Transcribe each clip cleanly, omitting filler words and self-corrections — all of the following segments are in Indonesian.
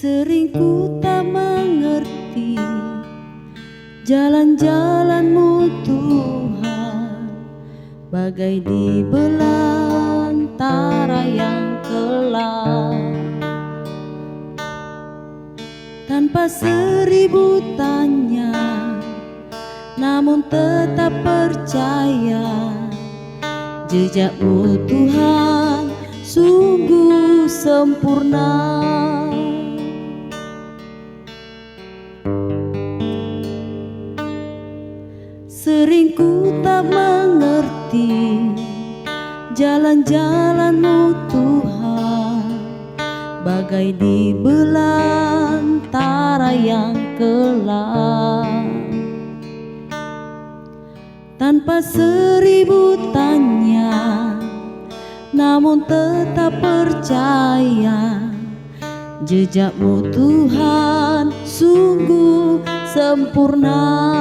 Sering ku tak mengerti jalan-jalan-Mu Tuhan, bagai di belantara yang gelap. Tanpa seribu tanya, namun tetap percaya, jejak-Mu Tuhan sungguh sempurna. Sering ku tak mengerti jalan-jalan-Mu Tuhan, bagai di belantara yang gelap. Tanpa seribu tanya, namun tetap percaya, jejak-Mu Tuhan sungguh sempurna.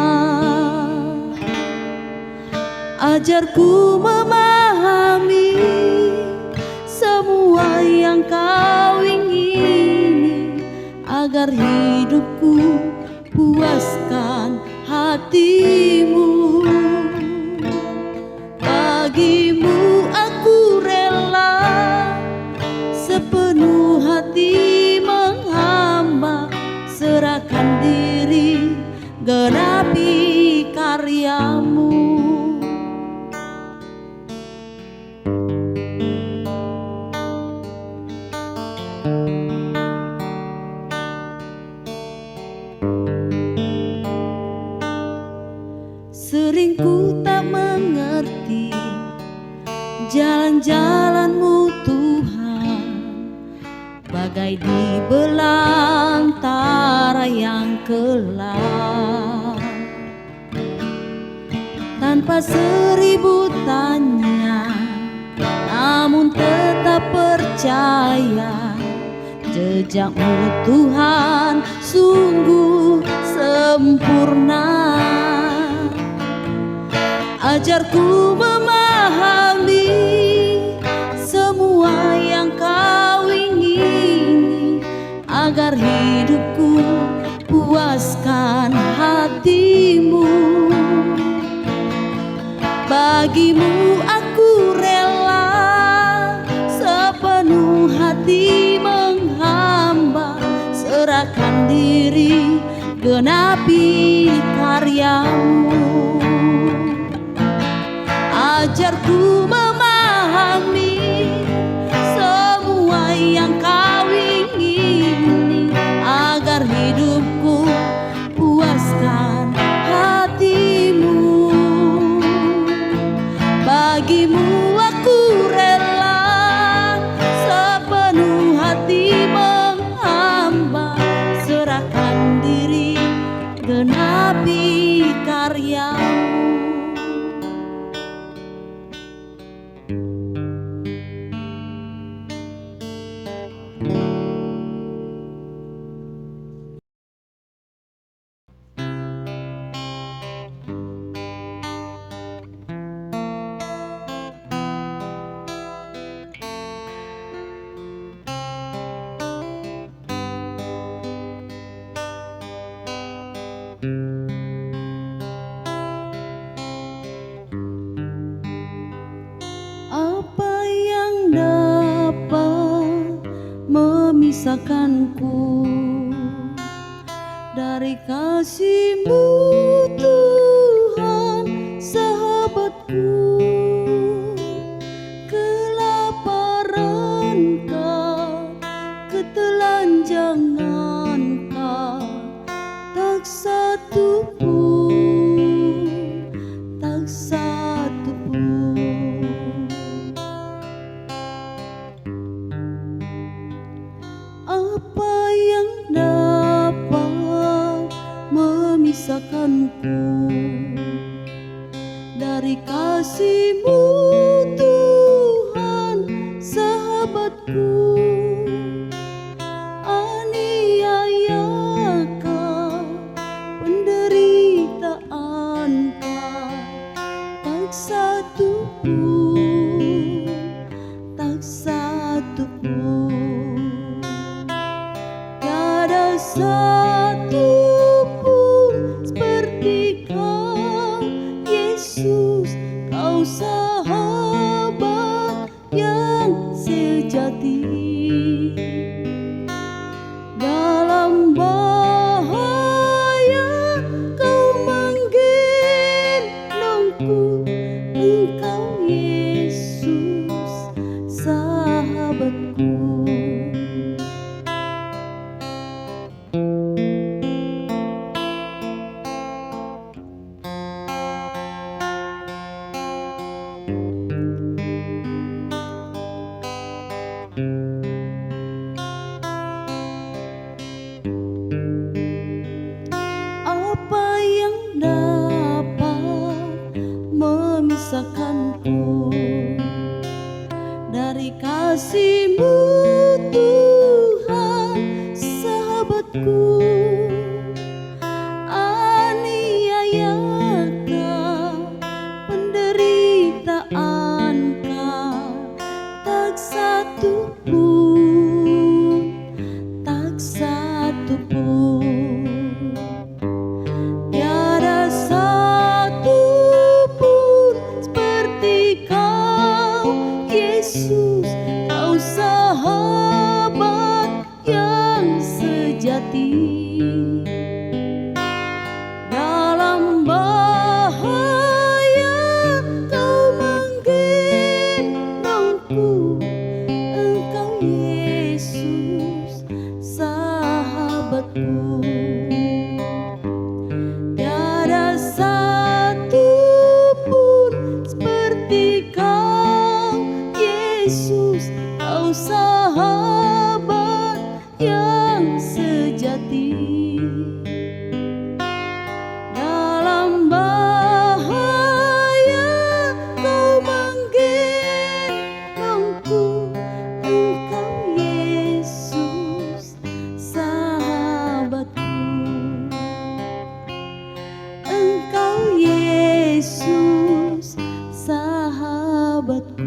Ajarku memahami semua yang Kau ingini, agar hidupku puaskan hati-Mu. Bagi-Mu aku rela sepenuh hati menghamba, serahkan diri genapi karya-Mu. Sering ku tak mengerti jalan-jalan-Mu Tuhan, bagai di belantara yang gelap. Tanpa seribu tanya, namun tetap percaya, jejak-Mu Tuhan sungguh sempurna. Ajarku memahami semua yang Kau ingini, agar hidupku puaskan hati-Mu. Bagi-Mu aku rela sepenuh hati menghamba, serahkan diri genapi karya-Mu. Ajarku memahami semua yang Kau ingini, agar hidupku puaskan hati-Mu. Bagi-Mu aku rela sepenuh hati menghamba, serahkan diri genapi karya-Mu. Apa yang dapat memisahkanku dari kasih-Mu Tuhan, sahabatku? Kelaparan-Kah, ketelanjangan-Kah, tak satu pun, tak satu pun. Apa yang dapat memisahkanku dari kasih-Mu Tuhan, sahabatku? Aniayakah, penderitaanKah, tak satu pun, tak satu pun. satu pun seperti Kau, Yesus. Kau sahabat yang sejati. Dalam bahaya Kau menggendongku, Engkau Yesus sahabatku. Apa yang dapat memisahkanku dari kasih-Mu, Tuhan sahabatku? Aniayakah, penderitaanKah, tak satu pun, tak satu pun. Tiada satu pun seperti Kau, Yesus. Kau sahabat yang sejati. Dalam bahaya Kau menggendongku, Engkau Yesus sahabatku. Tiada satu pun seperti Kau, Yesus. Kau sahabat yang sejati. Dalam bahaya Kau menggendongku, Engkau Yesus sahabatku. Engkau Yesus sahabatku.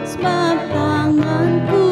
sebab tanganku